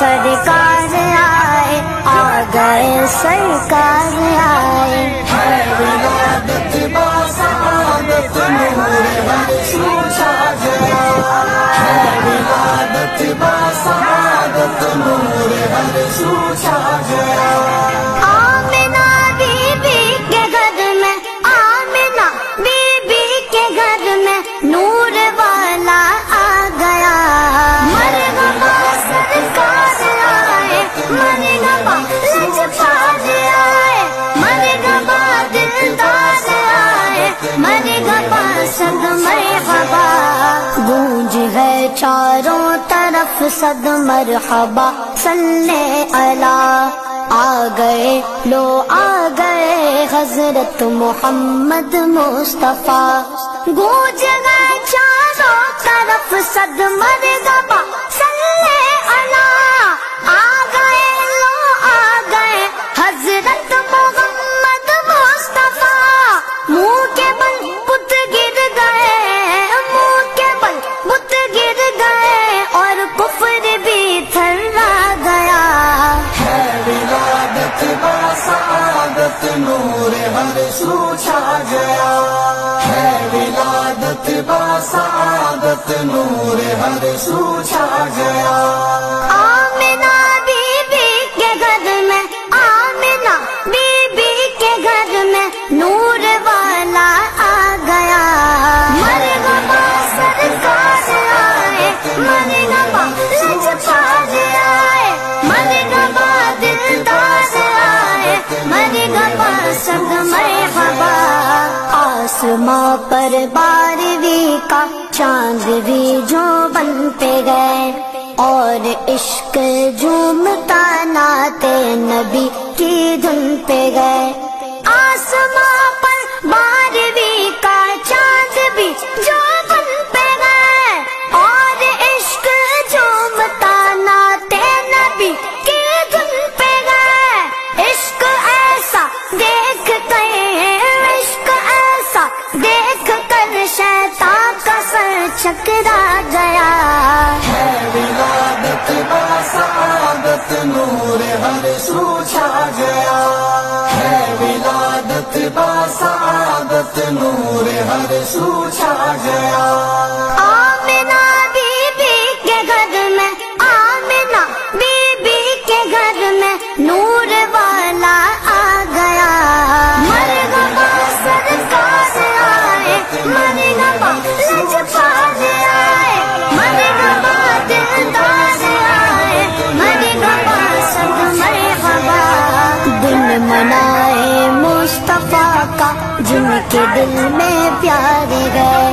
सरकार आए, आ गए सरकार आए। है विलादत बासआदत नूर हर सू छा गया, है विलादत बासआदत नूर हर सू छा गया। आमिना बीबी के घर में, आमिना बीबी के घर में नूर वाला आ गया। मरहबा सरकार आए, मरहबा लजपाल आए, मरहबा दिलदार आए, मरहबा सद मरहबा। गूंज है चारों तरफ सद मरहबा सल्ले अला। आ गए लो आ गए हजरत मोहम्मद मुस्तफा। गूंज गए चारों तरफ सद मरहबा सल्ले अला। आ गए लो आ गए हजरत मोहम्मद मुस्तफा। मुंह के बल बुत गिर गए, मुंह के बल बुत गिर गए और कुफ्र भी थर्रा गया। है विलादत बासआदत नूर हर सू छा गया, है विलादत बासआदत नूर हर सू छा गया। आमिना बीबी के घर में, आमिना बीबी के घर में नूर वाला आ गया। मरहबा सरकार आए, मरहबा लजपाल आए, मरहबा दिलदार आए, मरहबा सद मरहबा। आसमां पर 12वीं का चांद भी जो बनते गए और इश्क झूमता नाते नबी की धुन पे गए। आसमां पर 12वीं का चांद भी जो बन पे गए और इश्क झूमता नाते नबी की धुन पे गए। इश्क ऐसा देख कर, इश्क ऐसा देख कर शैतान का सर चकरा गया। है विलादत बासआदत नूर हर सू छा गया, है विलादत बासआदत नूर हर सू छा गया। आमिना बीबी के घर में, आमिना बीबी के घर में नूर वाला आ गया। मरहबा सरकार आए, मरहबा लजपाल आए, मरहबा दिलदार आए, मरहबा सद मरहबा। दिन मनाए मुस्तफा का जिनके दिल में प्यार गए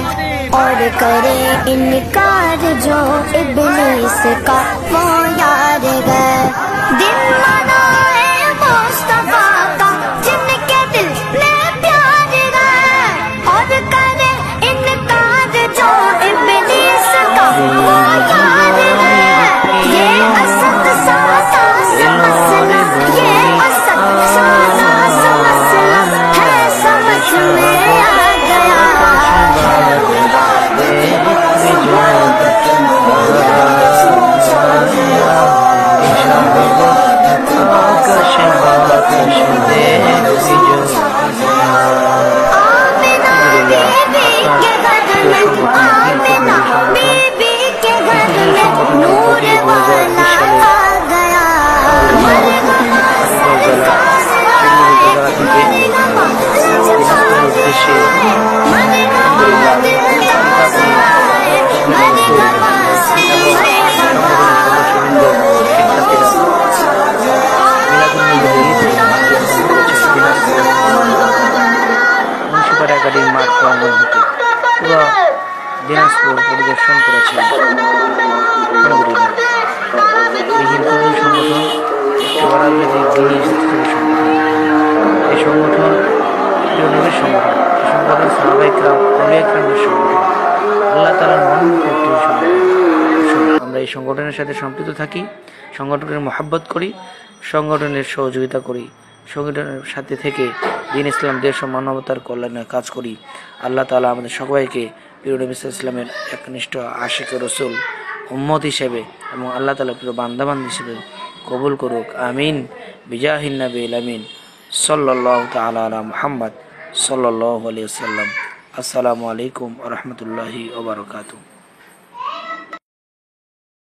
और करे इनकार जो इब्लीस का वो यार गए। दिन मनाए मुस्तफा का जिनके दिल में प्यार गए और करे इनकार जो इब्लीस का वो यार गए। ये असद सादा सा मसला, ये असद सादा सा मसला है समझ में आ गया। आमिना बीबी के घर में, आमिना बीबी के घर में नूर वाला आ गया। मरहबा सरकार आए, मरहबा लजपाल आए, मरहबा दिलदार आए, मरहबा सद मरहबा। মুন্সিপাড়া একাডেমি মাঠ প্রাঙ্গণ হতে পুরো দিনাজপুর পরিদর্শন করেছেন এই হিন্দু সংগঠন রাজনৈতিক দিনী এই সংগঠন নবীর সংগঠন, এই সংগঠন সাহাবা ইকরাম আউলিয়া ইকরামের সংগঠন, আল্লাহ তাআলার মনোনীত একটি সংগঠন। আমরা এই সংগঠনের সাথে সম্পৃক্ত থাকি, সংগঠনের মহব্বত করি, সংগঠনের সহযোগিতা করি, সংগঠনের সাথে থেকে দ্বীন ইসলাম দেশ ও মানবতার কল্যাণে কাজ করি। আল্লাহ তাআলা আমাদের সবাইকে প্রিয় নবী সাল্লাল্লাহু আলাইহি ওয়াসাল্লামের একনিষ্ঠ আশিক রাসূল উম্মত হিসেবে এবং আল্লাহ তাআলা প্রিয় বান্দাবান্দি হিসেবে কবুল করুক। আমিন বিজাহিন নবীল আমিন সাল্লাল্লাহু তাআলা আলা মুহাম্মদ সাল্লাল্লাহু আলাইহি ওয়াসাল্লাম। আসসালামু আলাইকুম ওয়া রাহমাতুল্লাহি ওয়া বারাকাতুহু।